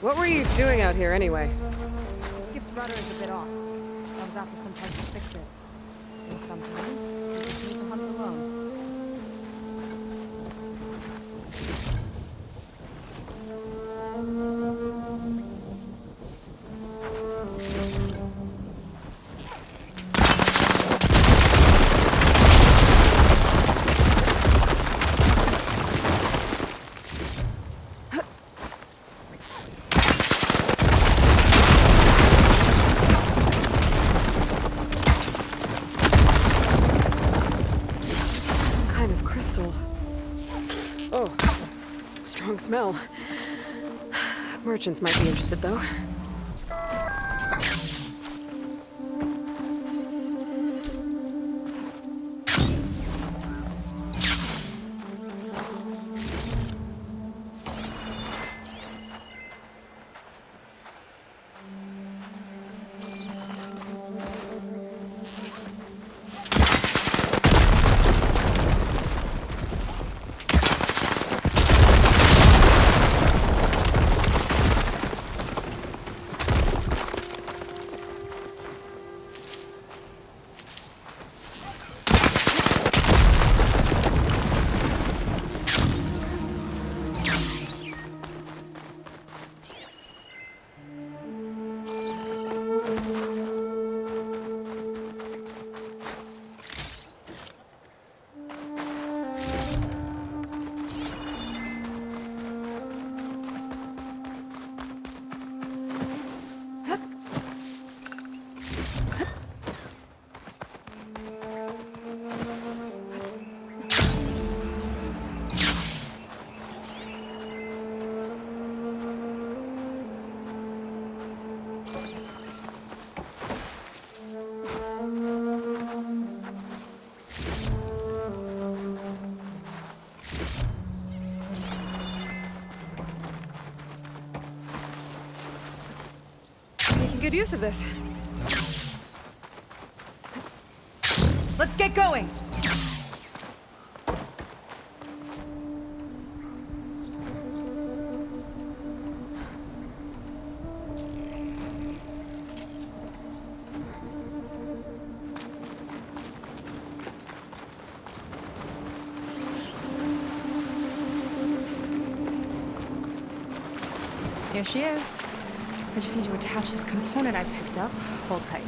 What were you doing out here anyway? Skip's rudder is a bit off. I was after some parts to fix it. And sometimes you just need to hunt alone. Smell. Merchants might be interested, though. Good use of this. Let's get going! Here she is. I just need to attach this component I picked up. Hold tight.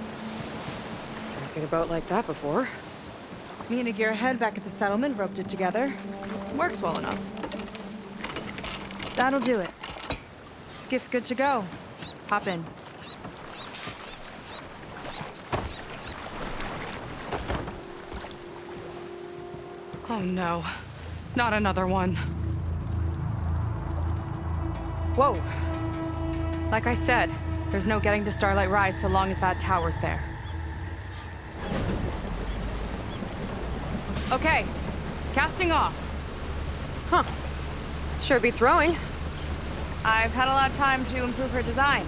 Never seen a boat like that before. Me and a gearhead back at the settlement roped it together. Works well enough. That'll do it. Skiff's good to go. Hop in. Oh no. Not another one. Whoa. Like I said, there's no getting to Starlight Rise so long as that tower's there. Okay, casting off. Huh. Sure beats rowing. I've had a lot of time to improve her design.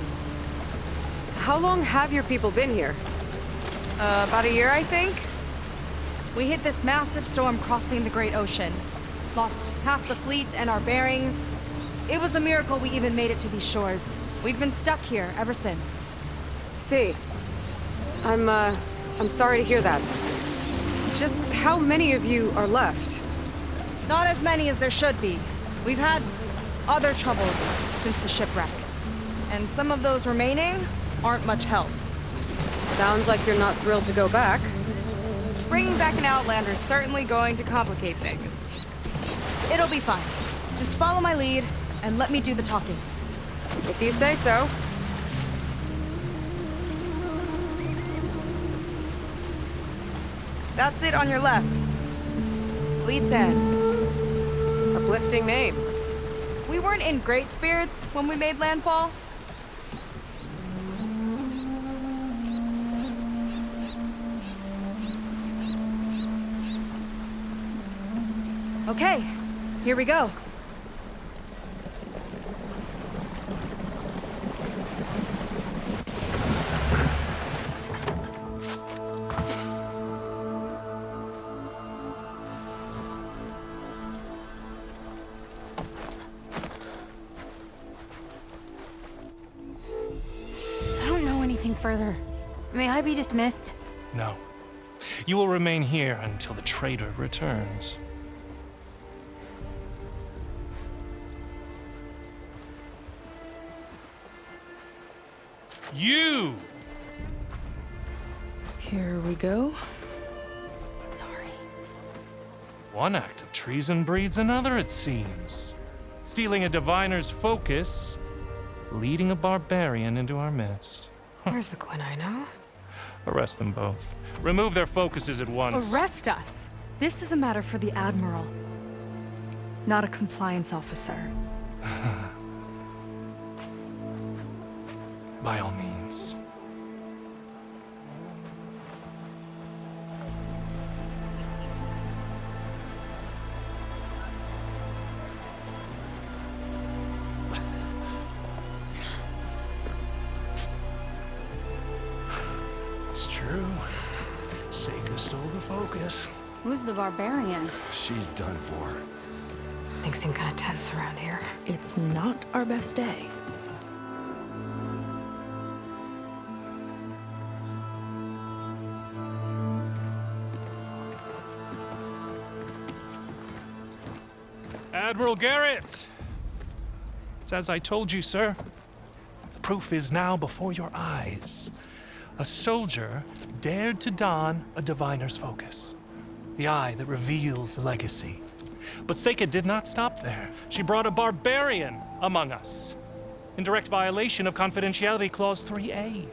How long have your people been here? About a year, I think. We hit this massive storm crossing the Great Ocean. Lost half the fleet and our bearings. It was a miracle we even made it to these shores. We've been stuck here ever since. See. I'm sorry to hear that. Just how many of you are left? Not as many as there should be. We've had other troubles since the shipwreck. And some of those remaining aren't much help. Sounds like you're not thrilled to go back. Bringing back an Outlander is certainly going to complicate things. It'll be fine. Just follow my lead and let me do the talking. If you say so. That's it on your left. Fleet's End. Uplifting name. We weren't in great spirits when we made landfall. Okay, here we go. further. May I be dismissed? No. You will remain here until the traitor returns. You! Here we go. Sorry. One act of treason breeds another, it seems. Stealing a diviner's focus, leading a barbarian into our midst. Where's the quinino? Arrest them both. Remove their focuses at once. Arrest us! This is a matter for the Admiral, not a compliance officer. By all means. It's true. Seika stole the focus. Who's the barbarian? She's done for. Things seem kind of tense around here. It's not our best day. Admiral Garrett! It's as I told you, sir. The proof is now before your eyes. A soldier dared to don a diviner's focus, the eye that reveals the legacy. But Seika did not stop there. She brought a barbarian among us, in direct violation of Confidentiality Clause 3A.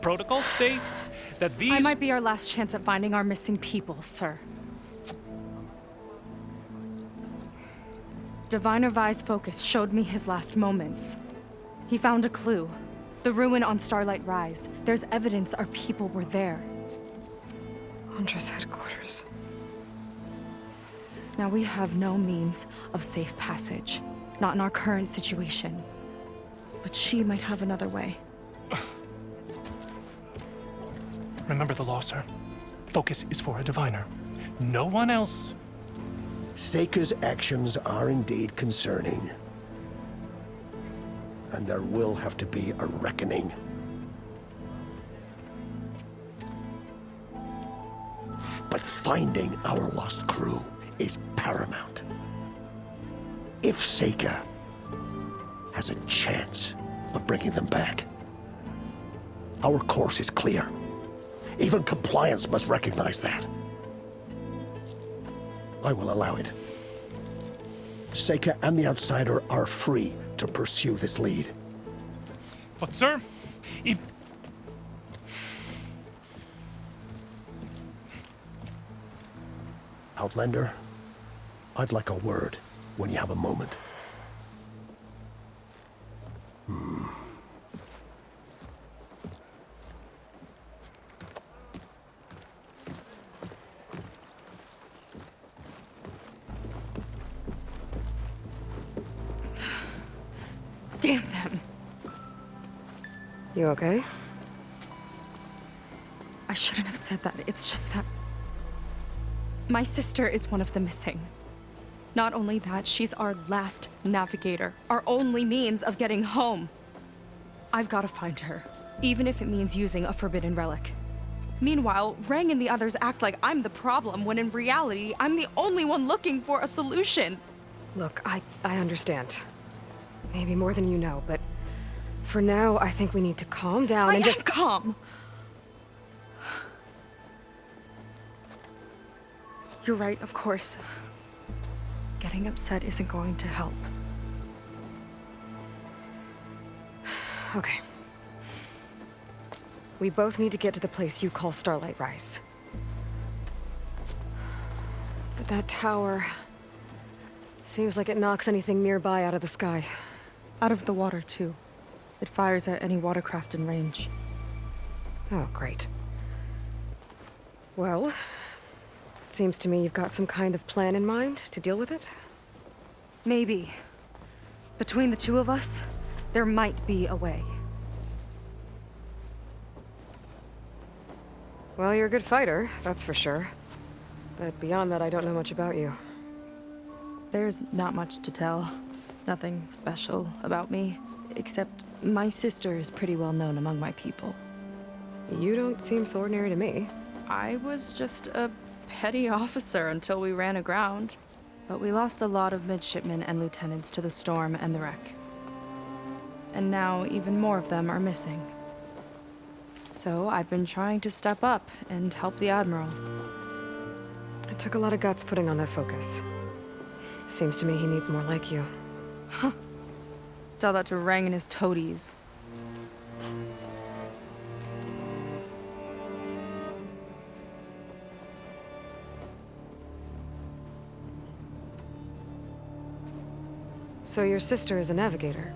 Protocol states that these— I might be our last chance at finding our missing people, sir. Diviner Vi's focus showed me his last moments. He found a clue. The ruin on Starlight Rise. There's evidence our people were there. Huntress headquarters. Now we have no means of safe passage. Not in our current situation. But she might have another way. Remember the law, sir. Focus is for a diviner. No one else. Seika's actions are indeed concerning. And there will have to be a reckoning. But finding our lost crew is paramount. If Seika has a chance of bringing them back, our course is clear. Even compliance must recognize that. I will allow it. Seika and the Outsider are free to pursue this lead. But, sir, if— Outlander, I'd like a word when you have a moment. Damn them! You okay? I shouldn't have said that. It's just that my sister is one of the missing. Not only that, she's our last navigator, our only means of getting home. I've got to find her, even if it means using a forbidden relic. Meanwhile, Rang and the others act like I'm the problem, when in reality, I'm the only one looking for a solution. Look, I understand. Maybe more than you know, but for now, I think we need to calm down I and am just— calm. You're right, of course. Getting upset isn't going to help. Okay. We both need to get to the place you call Starlight Rise. But that tower seems like it knocks anything nearby out of the sky. Out of the water, too. It fires at any watercraft in range. Oh, great. Well, it seems to me you've got some kind of plan in mind to deal with it. Maybe. Between the two of us, there might be a way. Well, you're a good fighter, that's for sure. But beyond that, I don't know much about you. There's not much to tell. Nothing special about me, except my sister is pretty well known among my people. You don't seem so ordinary to me. I was just a petty officer until we ran aground. But we lost a lot of midshipmen and lieutenants to the storm and the wreck. And now even more of them are missing. So I've been trying to step up and help the Admiral. It took a lot of guts putting on that focus. Seems to me he needs more like you. Tell that to Rang and his toadies. So your sister is a navigator?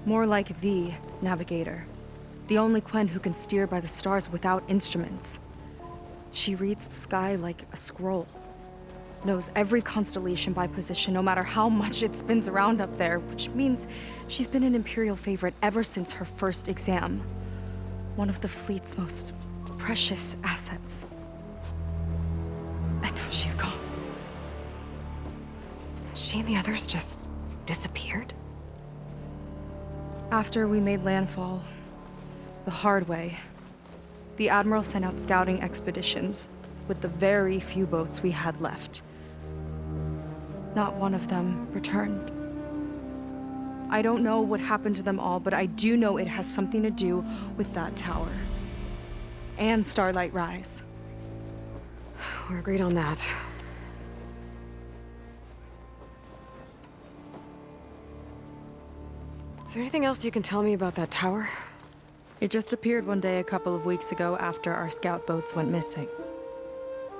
More like the navigator. The only Quen who can steer by the stars without instruments. She reads the sky like a scroll. Knows every constellation by position, no matter how much it spins around up there, which means she's been an Imperial favorite ever since her first exam. One of the fleet's most precious assets. And now she's gone. She and the others just disappeared? After we made landfall, the hard way, the Admiral sent out scouting expeditions with the very few boats we had left. Not one of them returned. I don't know what happened to them all, but I do know it has something to do with that tower. And Starlight Rise. We're agreed on that. Is there anything else you can tell me about that tower? It just appeared one day a couple of weeks ago after our scout boats went missing.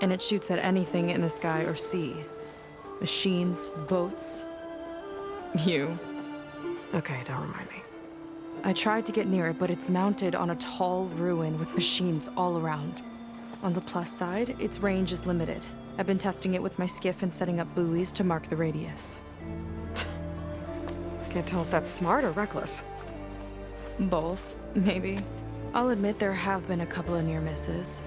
And it shoots at anything in the sky or sea. Machines, boats, you. Okay, don't remind me. I tried to get near it, but it's mounted on a tall ruin with machines all around. On the plus side, its range is limited. I've been testing it with my skiff and setting up buoys to mark the radius. Can't tell if that's smart or reckless. Both, maybe. I'll admit there have been a couple of near misses.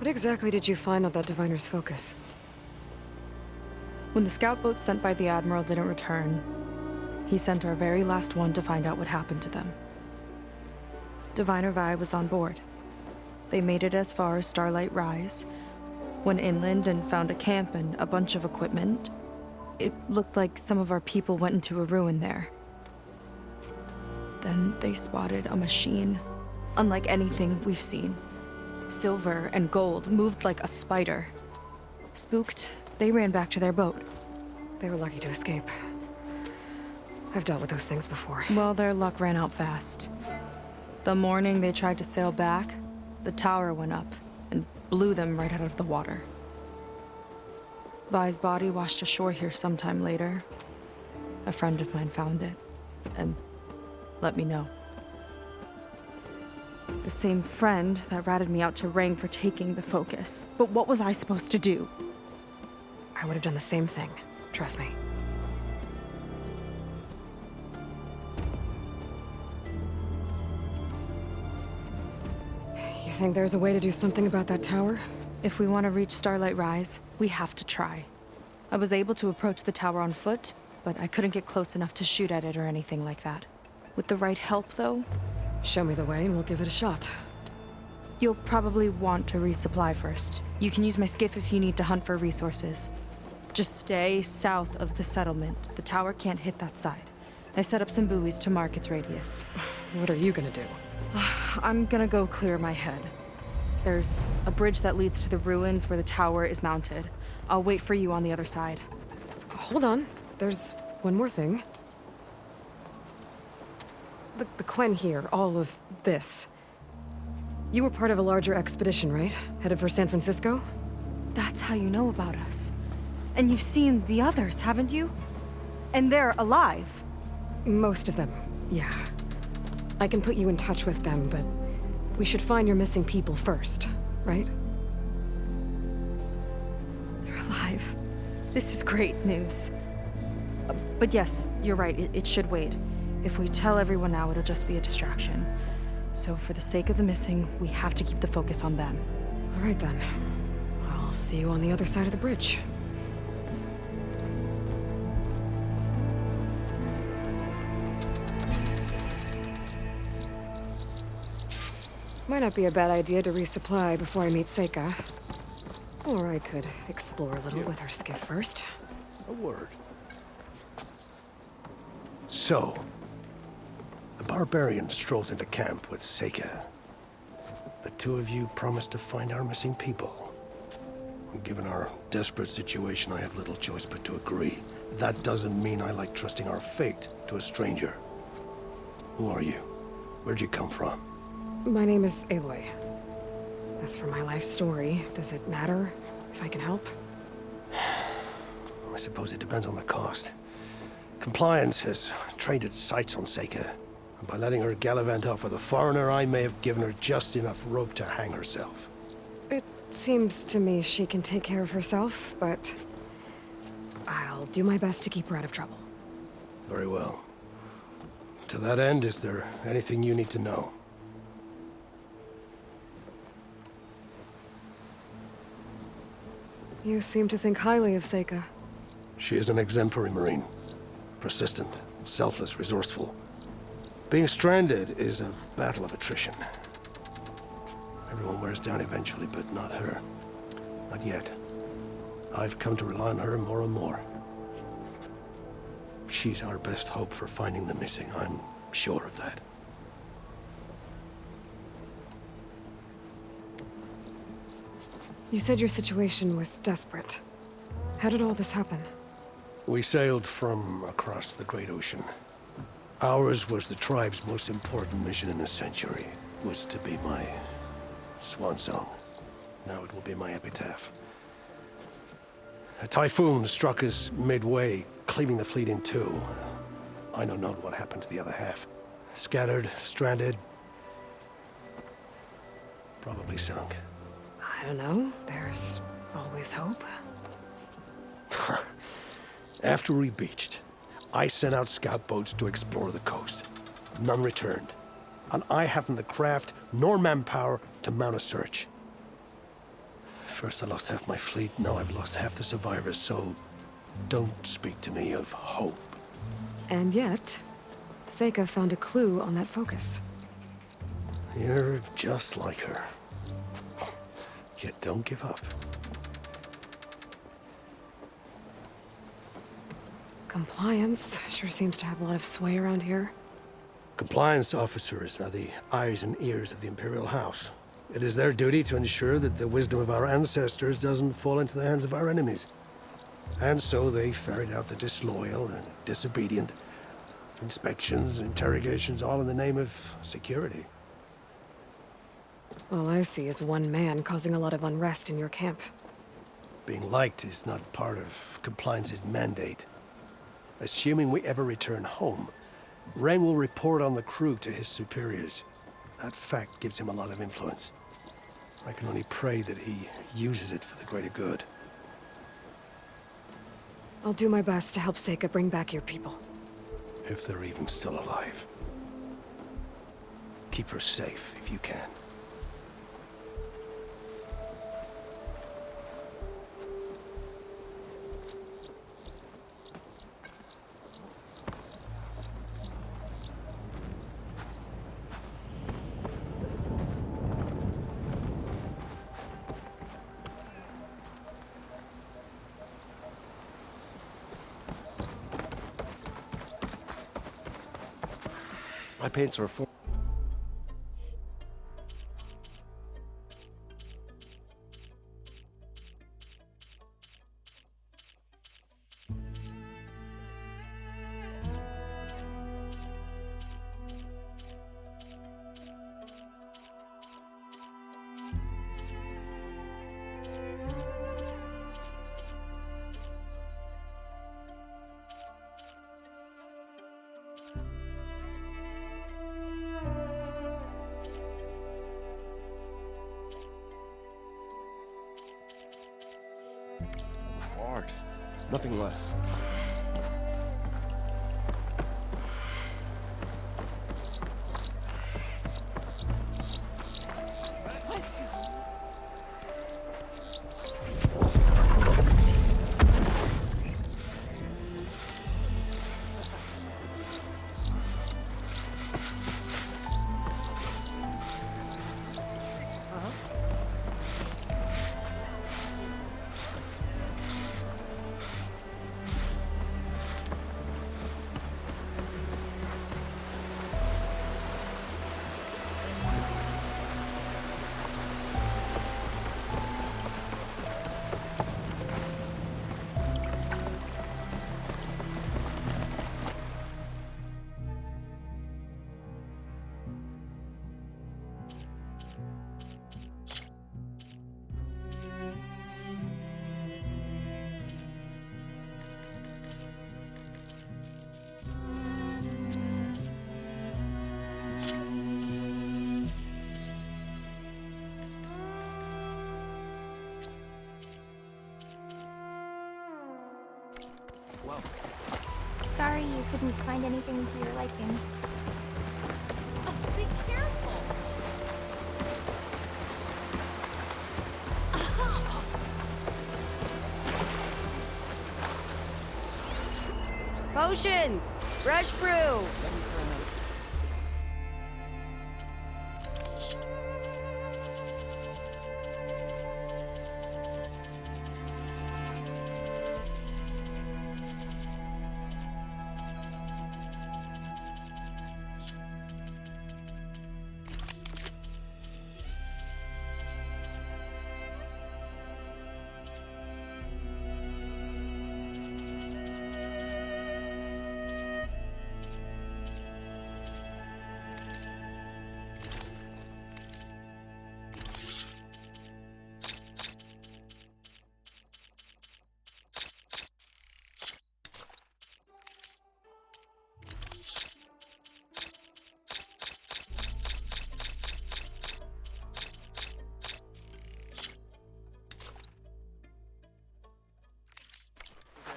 What exactly did you find on that diviner's focus? When the scout boats sent by the Admiral didn't return, he sent our very last one to find out what happened to them. Diviner Vi was on board. They made it as far as Starlight Rise, went inland and found a camp and a bunch of equipment. It looked like some of our people went into a ruin there. Then they spotted a machine, unlike anything we've seen. Silver and gold, moved like a spider. Spooked, they ran back to their boat. They were lucky to escape. I've dealt with those things before. Well, their luck ran out fast. The morning they tried to sail back, the tower went up and blew them right out of the water. Vi's body washed ashore here sometime later. A friend of mine found it and let me know. The same friend that ratted me out to Rang for taking the focus. But what was I supposed to do? I would have done the same thing. Trust me. You think there's a way to do something about that tower? If we want to reach Starlight Rise, we have to try. I was able to approach the tower on foot, but I couldn't get close enough to shoot at it or anything like that. With the right help, though, Show me the way and we'll give it a shot. you'll probably want to resupply first. You can use my skiff if you need to hunt for resources. Just stay south of the settlement. The tower can't hit that side. I set up some buoys to mark its radius. What are you gonna do? I'm gonna go clear my head. There's a bridge that leads to the ruins where the tower is mounted. I'll wait for you on the other side. Hold on. There's one more thing. The Quen here, all of this. You were part of a larger expedition, right? Headed for San Francisco? That's how you know about us. And you've seen the others, haven't you? And they're alive. Most of them, yeah. I can put you in touch with them, but we should find your missing people first, right? They're alive. This is great news. But yes, you're right, it should wait. If we tell everyone now, it'll just be a distraction. So for the sake of the missing, we have to keep the focus on them. All right then. I'll see you on the other side of the bridge. Might not be a bad idea to resupply before I meet Seika. Or I could explore a little with her skiff first. A word. So, the barbarian strolls into camp with Seika. The two of you promised to find our missing people. Given our desperate situation, I have little choice but to agree. That doesn't mean I like trusting our fate to a stranger. Who are you? Where'd you come from? My name is Aloy. As for my life story, does it matter if I can help? I suppose it depends on the cost. Compliance has trained its sights on Seika, and by letting her gallivant off with a foreigner, I may have given her just enough rope to hang herself. It seems to me she can take care of herself, but I'll do my best to keep her out of trouble. Very well. To that end, is there anything you need to know? You seem to think highly of Seika. She is an exemplary Marine. Persistent, selfless, resourceful. Being stranded is a battle of attrition. Everyone wears down eventually, but not her. Not yet. I've come to rely on her more and more. She's our best hope for finding the missing, I'm sure of that. You said your situation was desperate. How did all this happen? We sailed from across the Great Ocean. Ours was the tribe's most important mission in a century. It was to be my swan song. Now it will be my epitaph. A typhoon struck us midway, cleaving the fleet in two. I know not what happened to the other half. Scattered, stranded, probably sunk. I don't know. There's always hope. After we beached, I sent out scout boats to explore the coast. None returned. And I haven't the craft nor manpower to mount a search. First I lost half my fleet, now I've lost half the survivors, so don't speak to me of hope. And yet, Seika found a clue on that focus. You're just like her. Yet don't give up. Compliance sure seems to have a lot of sway around here. Compliance officers are the eyes and ears of the Imperial House. It is their duty to ensure that the wisdom of our ancestors doesn't fall into the hands of our enemies. And so they ferret out the disloyal and disobedient. Inspections, interrogations, all in the name of security. All I see is one man causing a lot of unrest in your camp. Being liked is not part of Compliance's mandate. Assuming we ever return home, Rain will report on the crew to his superiors. That fact gives him a lot of influence. I can only pray that he uses it for the greater good. I'll do my best to help Seika bring back your people. If they're even still alive. Keep her safe if you can. My paints are full. Art, nothing less. Sorry you couldn't find anything to your liking. Oh, be careful! Potions! Fresh brew!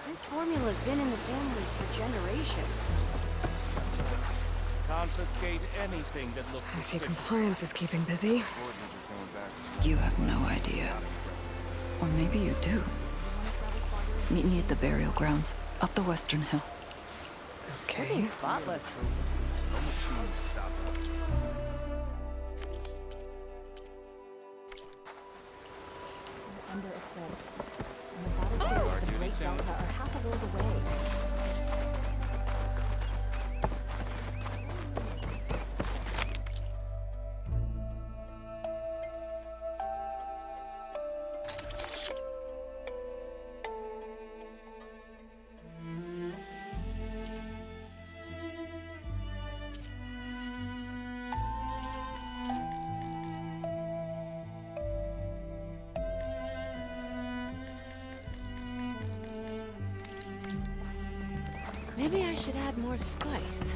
This formula's been in the family for generations. Confiscate anything that looks I see suspicious. compliance is keeping busy. You have no idea. Or maybe you do. Meet me at the burial grounds, up the western hill. Okay. Spotless. Under a threat. And the battlefields of the Great Delta are half a world away. Maybe I should add more spice.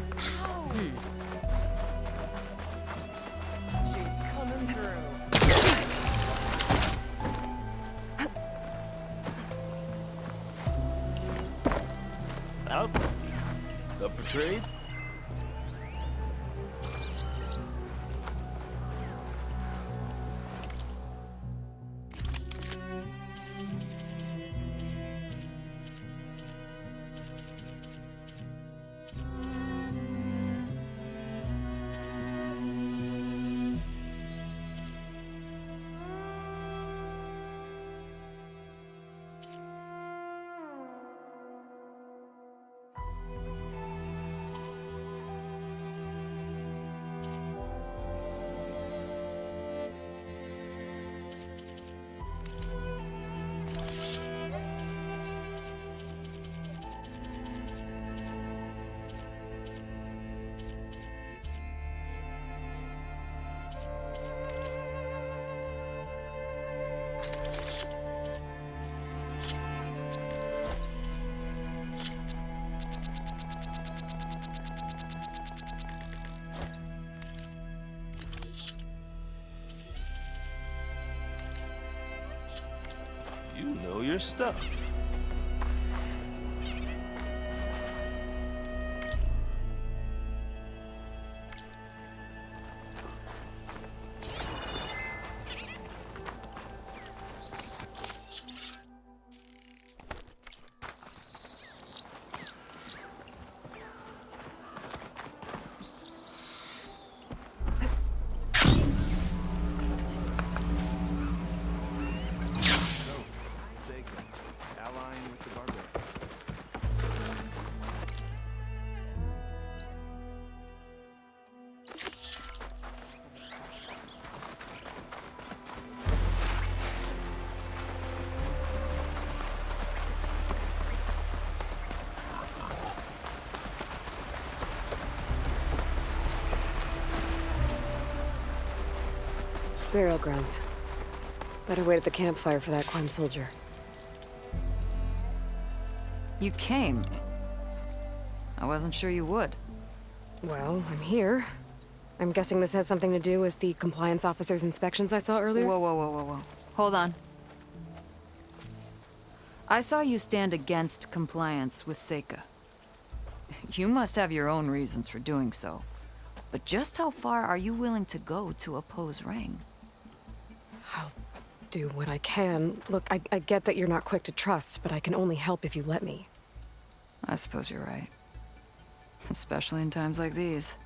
She's coming through. Out? Up for trade? You know your stuff. Burial grounds. Better wait at the campfire for that Quen soldier. You came. I wasn't sure you would. Well, I'm here. I'm guessing this has something to do with the compliance officer's inspections I saw earlier? Whoa, whoa, whoa, whoa, whoa. Hold on. I saw you stand against compliance with Seika. You must have your own reasons for doing so. But just how far are you willing to go to oppose Rang? I'll do what I can. Look, I get that you're not quick to trust, but I can only help if you let me. I suppose you're right. Especially in times like these.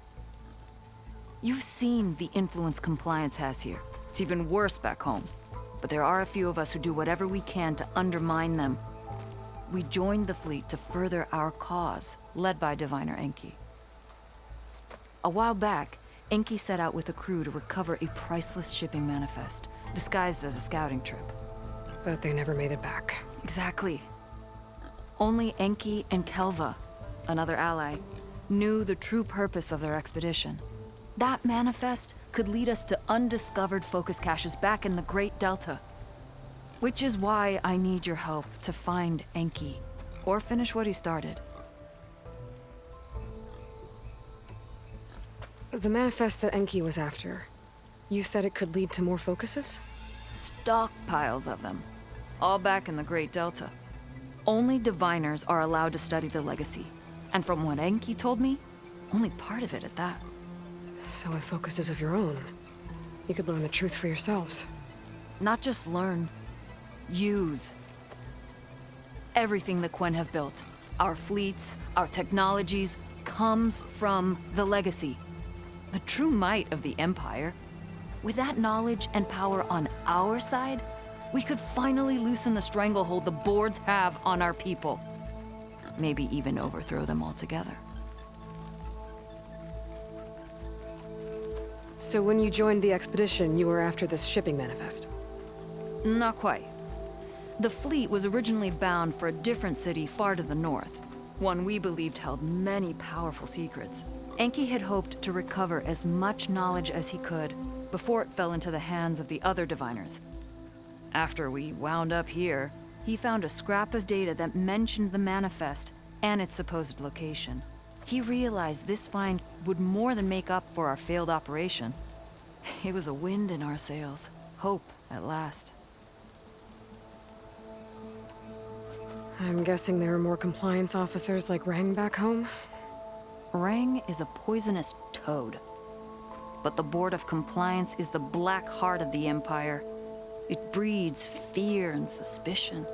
You've seen the influence compliance has here. It's even worse back home. But there are a few of us who do whatever we can to undermine them. We joined the fleet to further our cause, led by Diviner Enki. A while back, Enki set out with a crew to recover a priceless shipping manifest, disguised as a scouting trip. But they never made it back. Exactly. Only Enki and Kelva, another ally, knew the true purpose of their expedition. That manifest could lead us to undiscovered focus caches back in the Great Delta. Which is why I need your help to find Enki, or finish what he started. The manifest that Enki was after, you said it could lead to more focuses? Stockpiles of them, all back in the Great Delta. Only diviners are allowed to study the legacy, and from what Enki told me, only part of it at that. So with focuses of your own, you could learn the truth for yourselves. Not just learn, use. Everything the Quen have built, our fleets, our technologies, comes from the legacy. The true might of the Empire. With that knowledge and power on our side, we could finally loosen the stranglehold the boards have on our people. Maybe even overthrow them altogether. So when you joined the expedition, you were after this shipping manifest? Not quite. The fleet was originally bound for a different city far to the north, one we believed held many powerful secrets. Enki had hoped to recover as much knowledge as he could before it fell into the hands of the other diviners. After we wound up here, he found a scrap of data that mentioned the manifest and its supposed location. He realized this find would more than make up for our failed operation. It was a wind in our sails. Hope, at last. I'm guessing there are more compliance officers like Rang back home? Rang is a poisonous toad. But the Board of Compliance is the black heart of the Empire. It breeds fear and suspicion.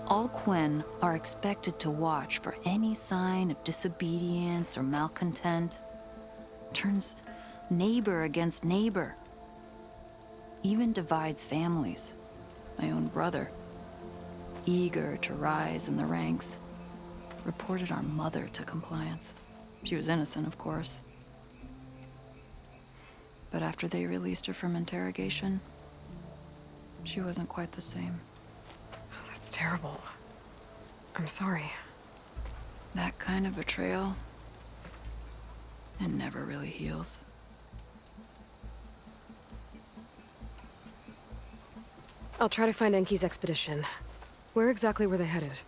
All Quen are expected to watch for any sign of disobedience or malcontent. Turns neighbor against neighbor. Even divides families. My own brother, eager to rise in the ranks, reported our mother to compliance. She was innocent, of course. But after they released her from interrogation, she wasn't quite the same. That's terrible. I'm sorry. That kind of betrayal, it never really heals. I'll try to find Enki's expedition. Where exactly were they headed?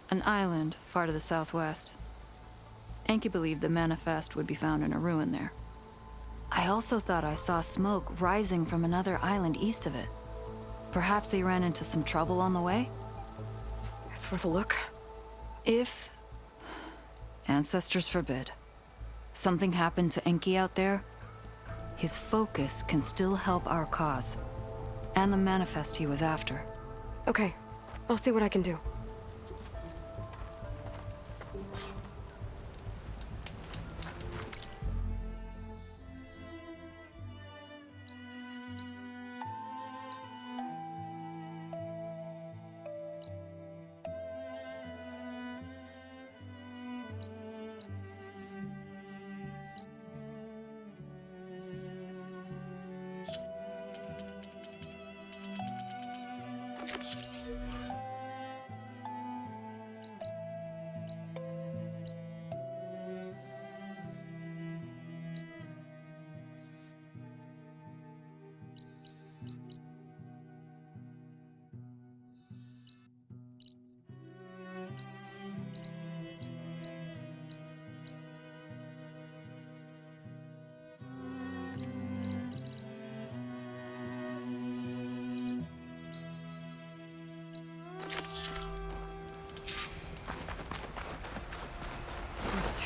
An island far to the southwest. Enki believed the manifest would be found in a ruin there. I also thought I saw smoke rising from another island east of it. Perhaps they ran into some trouble on the way? It's worth a look. If, ancestors forbid, something happened to Enki out there, his focus can still help our cause, and the manifest he was after. Okay, I'll see what I can do.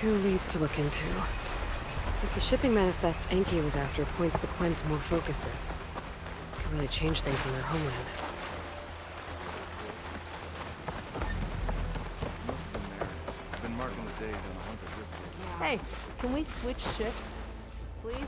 2 leads to look into. If the shipping manifest Enki was after points the Quen to more focuses, it could really change things in their homeland. I've been marking the days on a hunk of ripcord. Hey, can we switch shifts, please?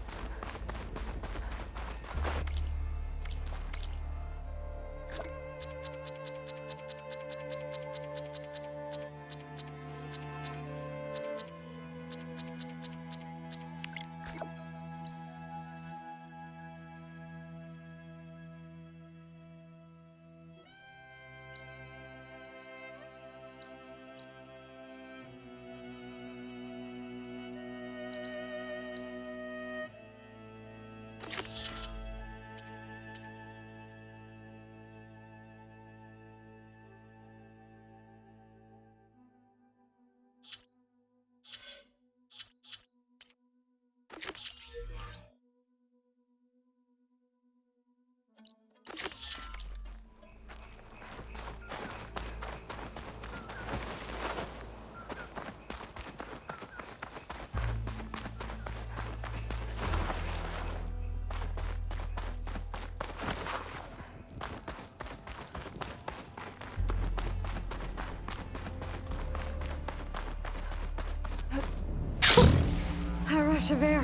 A rush of air.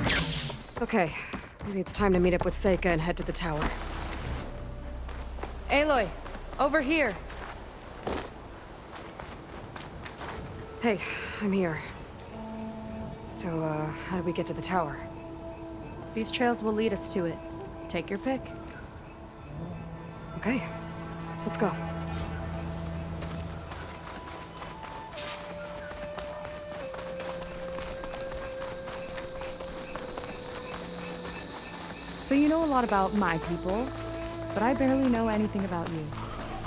Okay, maybe it's time to meet up with Seika and head to the tower. Aloy, over here. Hey, I'm here. So, how do we get to the tower? These trails will lead us to it. Take your pick. Okay, let's go. So you know a lot about my people, but I barely know anything about you.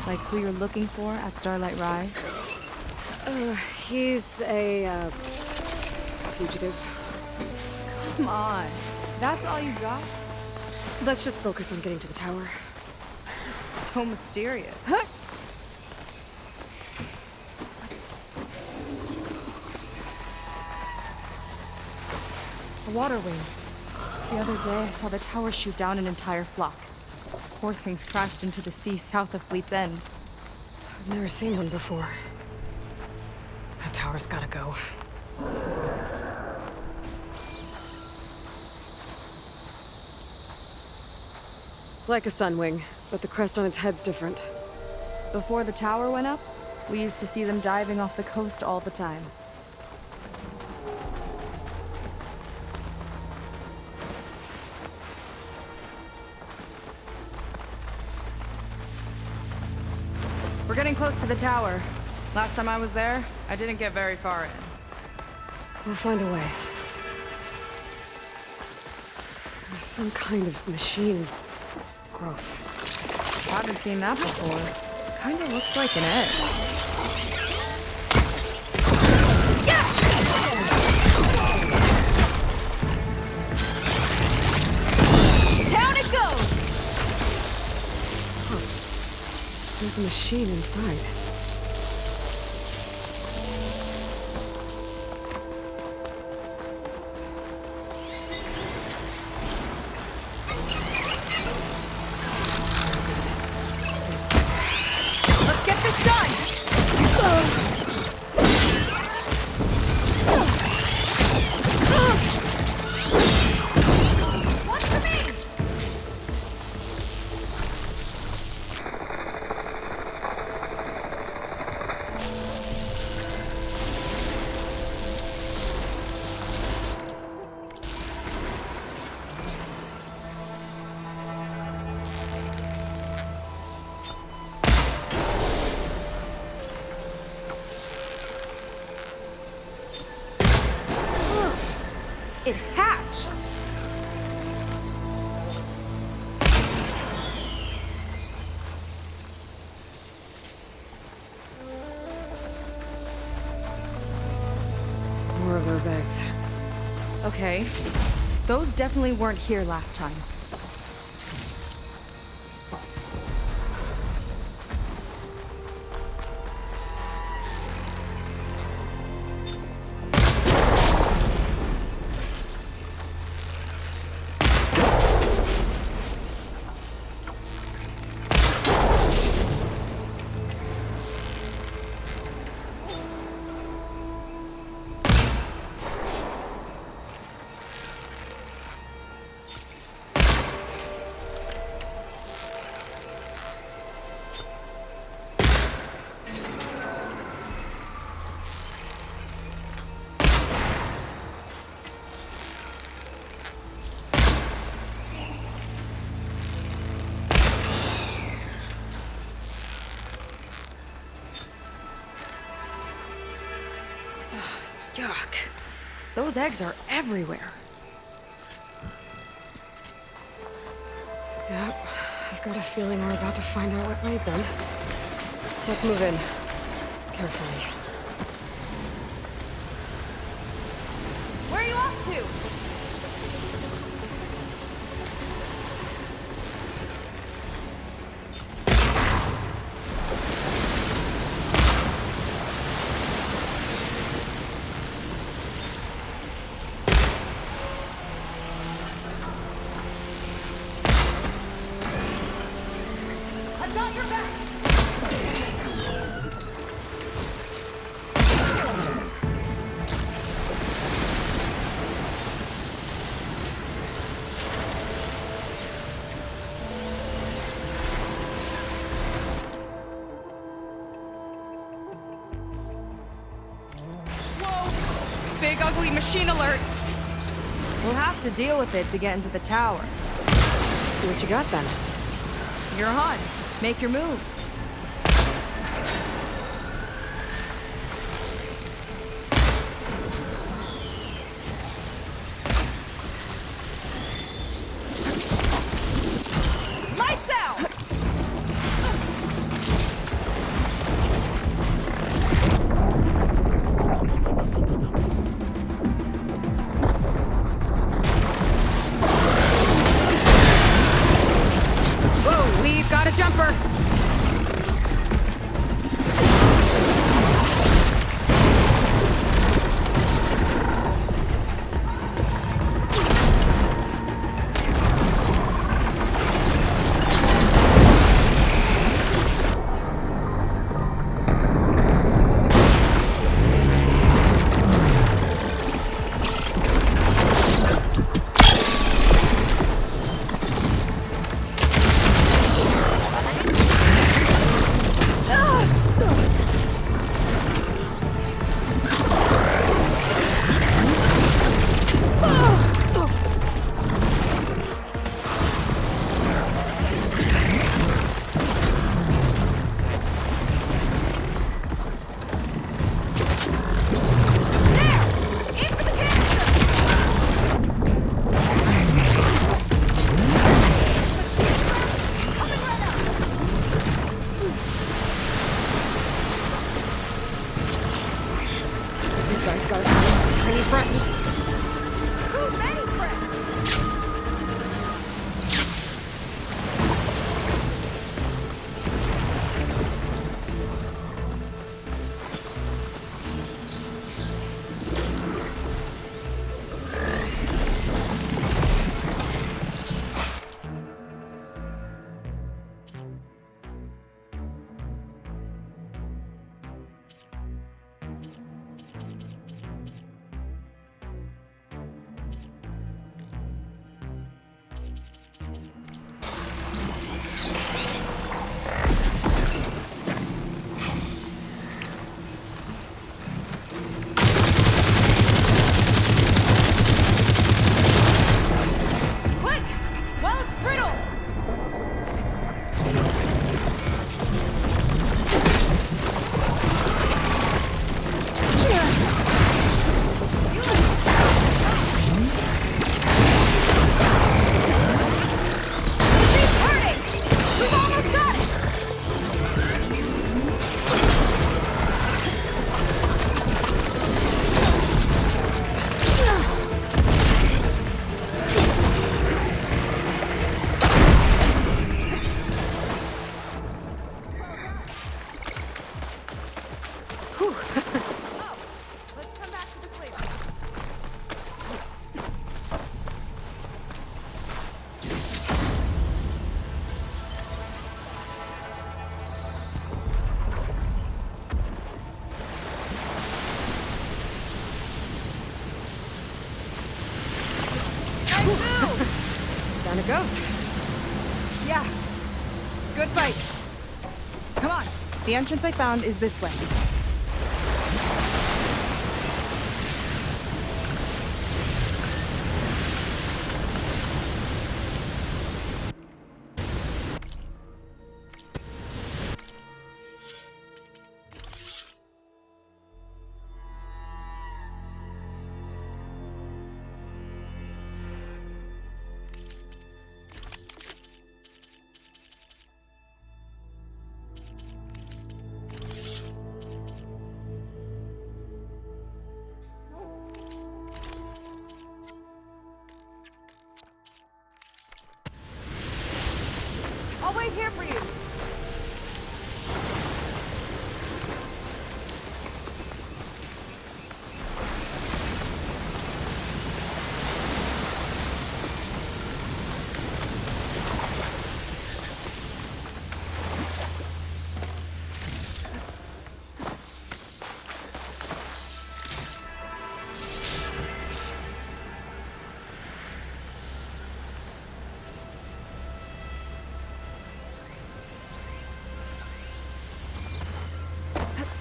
Like who you're looking for at Starlight Rise. He's a, fugitive. Come on, that's all you got? Let's just focus on getting to the tower. So mysterious. A water wing. The other day, I saw the tower shoot down an entire flock. Poor things crashed into the sea south of Fleet's End. I've never seen one before. That tower's gotta go. It's like a sunwing, but the crest on its head's different. Before the tower went up, we used to see them diving off the coast all the time. We're getting close to the tower. Last time I was there, I didn't get very far in. We'll find a way. There's some kind of machine growth. Haven't seen that before. Kinda looks like an egg. Down it goes! There's a machine inside. Let's get this done! One for me! It hatched! More of those eggs. Okay. Those definitely weren't here last time. Yuck. Those eggs are everywhere. Yep, I've got a feeling we're about to find out what laid them. Let's move in. Carefully. Where are you off to? I've got your back! Whoa! Big ugly machine alert! We'll have to deal with it to get into the tower. See what you got then. You're on. Make your move. Lights out! Whoa, we've got a jumper! Guys got some tiny friends. Too many friends! Quick! While it's brittle! She's hurting! We've almost got it! Oh, let's come back to the flavor. Nice move! Down it goes. Yeah. Good fight. Come on. The entrance I found is this way.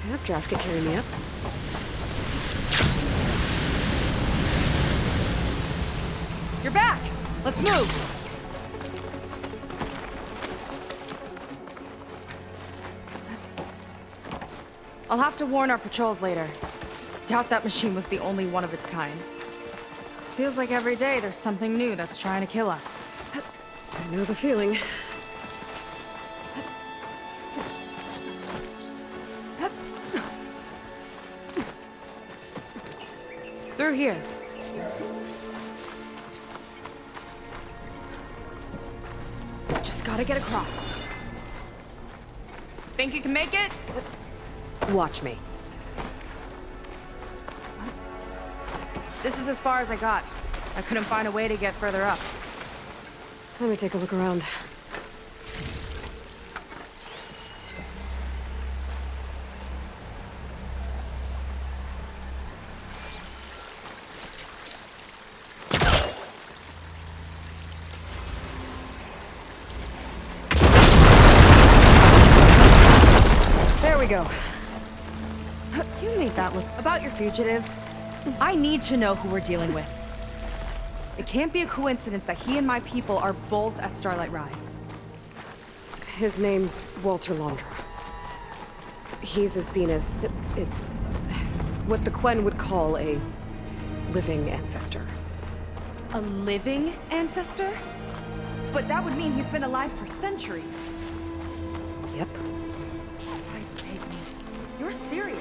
An updraft could carry me up. You're back! Let's move! I'll have to warn our patrols later. Doubt that machine was the only one of its kind. Feels like every day there's something new that's trying to kill us. I know the feeling. Through here. Just gotta get across. Think you can make it? Watch me. This is as far as I got. I couldn't find a way to get further up. Let me take a look around. There we go. You made that look about your fugitive. I need to know who we're dealing with. It can't be a coincidence that he and my people are both at Starlight Rise. His name's Walter Laundra. He's a Zenith. It's what the Quen would call a living ancestor. A living ancestor? But that would mean he's been alive for centuries. Yep. Christ's sake, you're serious.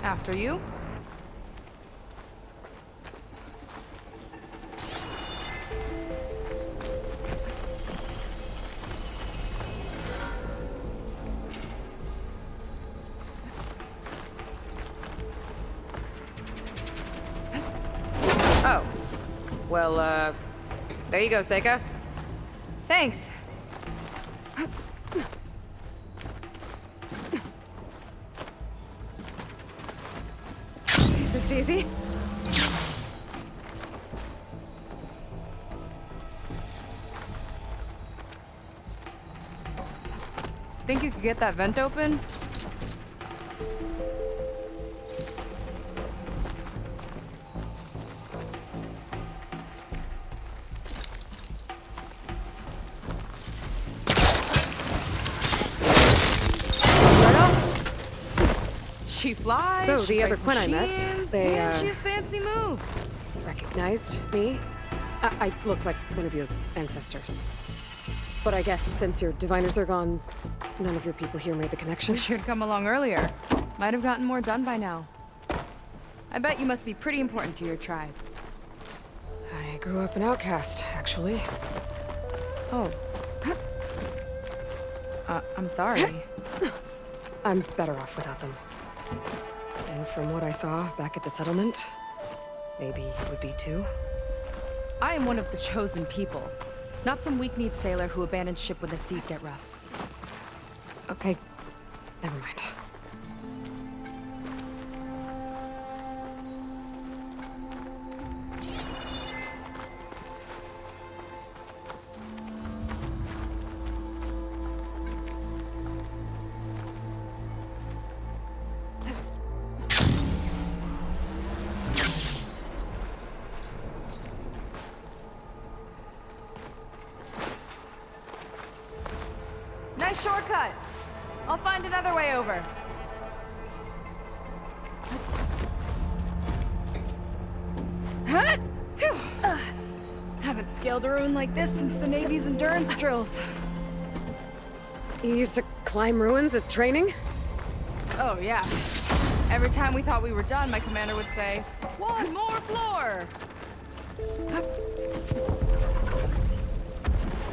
After you. Oh. Well, there you go, Seika. Thanks. Is this easy? Think you could get that vent open? She flies. So, she the other breaks Quen I met, machines, they, and she has fancy moves. Recognized me? I look like one of your ancestors. But I guess since your diviners are gone, none of your people here made the connection. Wish you'd come along earlier. Might have gotten more done by now. I bet you must be pretty important to your tribe. I grew up an outcast, actually. Oh. I'm sorry. I'm better off without them. And from what I saw back at the settlement, maybe you would be too. I am one of the chosen people. Not some weak-kneed sailor who abandons ship when the seas get rough. Okay, never mind. Nice shortcut. I'll find another way over. Haven't scaled a ruin like this since the Navy's endurance drills. You used to climb ruins as training? Oh, yeah. Every time we thought we were done, my commander would say, "One more floor!"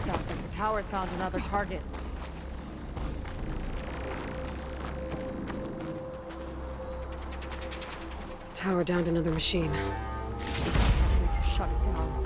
Sounds like the tower's found another target. Tower downed another machine. Can't wait to shut it down.